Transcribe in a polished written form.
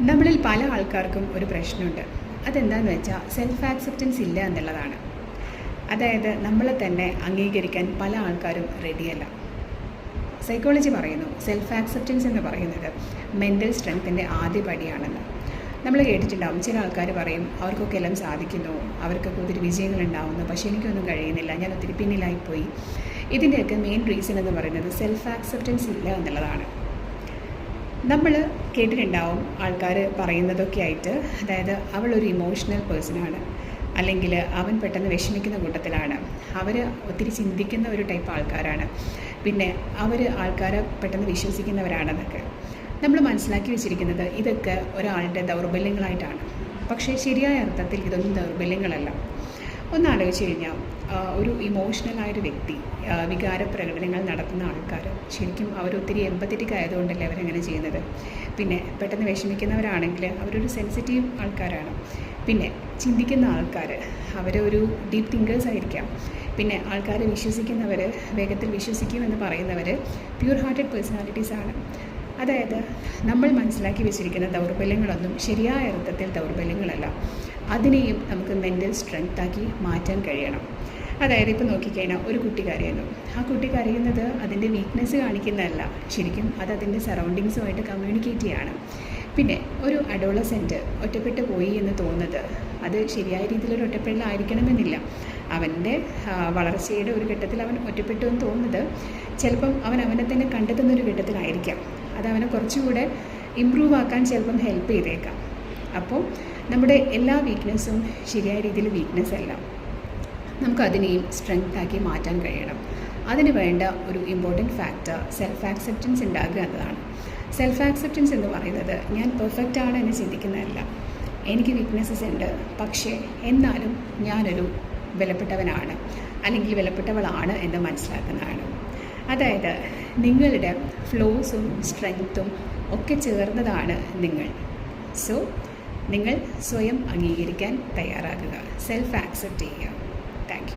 നമ്മളിൽ പല ആൾക്കാർക്കും ഒരു പ്രശ്നമുണ്ട്. അതെന്താണെന്ന് വെച്ചാൽ സെൽഫ് ആക്സെപ്റ്റൻസ് ഇല്ല എന്നുള്ളതാണ്. അതായത് നമ്മളെ തന്നെ അംഗീകരിക്കാൻ പല ആൾക്കാരും റെഡിയല്ല. സൈക്കോളജി പറയുന്നു സെൽഫ് ആക്സെപ്റ്റൻസ് എന്ന് പറയുന്നത് മെൻ്റൽ സ്ട്രെങ്ത്തിൻ്റെ ആദ്യ പടിയാണെന്ന്. നമ്മൾ കേട്ടിട്ടുണ്ടാവും, ചില ആൾക്കാർ പറയും അവർക്കൊക്കെ എല്ലാം സാധിക്കുന്നു, അവർക്കൊക്കെ ഒത്തിരി വിജയങ്ങളുണ്ടാവുന്നു, പക്ഷേ എനിക്കൊന്നും കഴിയുന്നില്ല, ഞാൻ ഒത്തിരി പിന്നിലായിപ്പോയി. ഇതിൻ്റെയൊക്കെ മെയിൻ റീസൺ എന്ന് പറയുന്നത് സെൽഫ് ആക്സെപ്റ്റൻസ് ഇല്ല എന്നുള്ളതാണ്. നമ്മൾ കേട്ടിട്ടുണ്ടാവും ആൾക്കാർ പറയുന്നതൊക്കെ ആയിട്ട്, അതായത് അവളൊരു ഇമോഷണൽ പേഴ്സണാണ്, അല്ലെങ്കിൽ അവൻ പെട്ടെന്ന് വിഷമിക്കുന്ന കൂട്ടത്തിലാണ്, അവർ ഒത്തിരി ചിന്തിക്കുന്ന ഒരു ടൈപ്പ് ആൾക്കാരാണ്, പിന്നെ അവർ ആൾക്കാരെ പെട്ടെന്ന് വിശ്വസിക്കുന്നവരാണെന്നൊക്കെ. നമ്മൾ മനസ്സിലാക്കി വെച്ചിരിക്കുന്നത് ഇതൊക്കെ ഒരാളുടെ ദൗർബല്യങ്ങളായിട്ടാണ്. പക്ഷേ ശരിയായ അർത്ഥത്തിൽ ഇതൊന്നും ദൗർബല്യങ്ങളല്ല. ഒന്നാലോചിച്ച് കഴിഞ്ഞാൽ ഒരു ഇമോഷണലായൊരു വ്യക്തി, വികാര പ്രകടനങ്ങൾ നടത്തുന്ന ആൾക്കാർ ശരിക്കും അവരൊത്തിരി എമ്പത്തറ്റിക് ആയതുകൊണ്ടല്ലേ അവരങ്ങനെ ചെയ്യുന്നത്. പിന്നെ പെട്ടെന്ന് വിഷമിക്കുന്നവരാണെങ്കിൽ അവരൊരു സെൻസിറ്റീവ് ആൾക്കാരാണ്. പിന്നെ ചിന്തിക്കുന്ന ആൾക്കാർ അവരൊരു ഡീപ്പ് തിങ്കേഴ്സ് ആയിരിക്കാം. പിന്നെ ആൾക്കാരെ വിശ്വസിക്കുന്നവർ, വേഗത്തിൽ വിശ്വസിക്കുമെന്ന് പറയുന്നവർ പ്യൂർ ഹാർട്ടഡ് പേഴ്സണാലിറ്റീസാണ്. അതായത് നമ്മൾ മനസ്സിലാക്കി വെച്ചിരിക്കുന്ന ദൗർബല്യങ്ങളൊന്നും ശരിയായ അർത്ഥത്തിൽ ദൗർബല്യങ്ങളല്ല. അതിനെയും നമുക്ക് മെൻ്റൽ സ്ട്രെങ്ത്താക്കി മാറ്റാൻ കഴിയണം. അതായത് ഇപ്പോൾ നോക്കിക്കഴിഞ്ഞാൽ ഒരു കുട്ടി കരയുന്നു, ആ കുട്ടി കരയുന്നത് അതിൻ്റെ വീക്ക്നെസ് കാണിക്കുന്നതല്ല, ശരിക്കും അത് അതിൻ്റെ സറൗണ്ടിങ്സുമായിട്ട് കമ്മ്യൂണിക്കേറ്റ് ചെയ്യാണ്. പിന്നെ ഒരു അഡോളസെൻറ്റ് ഒറ്റപ്പെട്ടു പോയി എന്ന് തോന്നുന്നത് അത് ശരിയായ രീതിയിലൊരു ഒറ്റപ്പെടലായിരിക്കണമെന്നില്ല. അവൻ്റെ വളർച്ചയുടെ ഒരു ഘട്ടത്തിൽ അവൻ ഒറ്റപ്പെട്ടു എന്ന് തോന്നുന്നത് ചിലപ്പം അവനെ തന്നെ കണ്ടെത്തുന്നൊരു ഘട്ടത്തിലായിരിക്കാം. അത് അവനെ കുറച്ചുകൂടെ ഇമ്പ്രൂവ് ആക്കാൻ ചിലപ്പം ഹെൽപ്പ് ചെയ്തേക്കാം. അപ്പോൾ നമ്മുടെ എല്ലാ വീക്ക്നെസ്സും ശരിയായ രീതിയിൽ വീക്ക്നെസ് അല്ല, നമുക്കതിനെയും സ്ട്രെങ്ത്താക്കി മാറ്റാൻ കഴിയണം. അതിന് വേണ്ട ഒരു ഇമ്പോർട്ടൻറ്റ് ഫാക്ടർ സെൽഫ് ആക്സെപ്റ്റൻസ് ഉണ്ടാകുക എന്നതാണ്. സെൽഫ് ആക്സെപ്റ്റൻസ് എന്ന് പറയുന്നത് ഞാൻ പെർഫെക്റ്റ് ആണ് എന്ന് ചിന്തിക്കുന്നതല്ല. എനിക്ക് വീക്ക്നെസ്സസ് ഉണ്ട്, പക്ഷേ എന്നാലും ഞാനൊരു വിലപ്പെട്ടവനാണ് അല്ലെങ്കിൽ വിലപ്പെട്ടവളാണ് എന്ന് മനസ്സിലാക്കുന്നതാണ്. അതായത് നിങ്ങളുടെ ഫ്ലോസും സ്ട്രെങ്ത്തും ഒക്കെ ചേർന്നതാണ് നിങ്ങൾ. സോ നിങ്ങൾ സ്വയം അംഗീകരിക്കാൻ തയ്യാറാകുക, സെൽഫ് ആക്സെപ്റ്റ് ചെയ്യുക.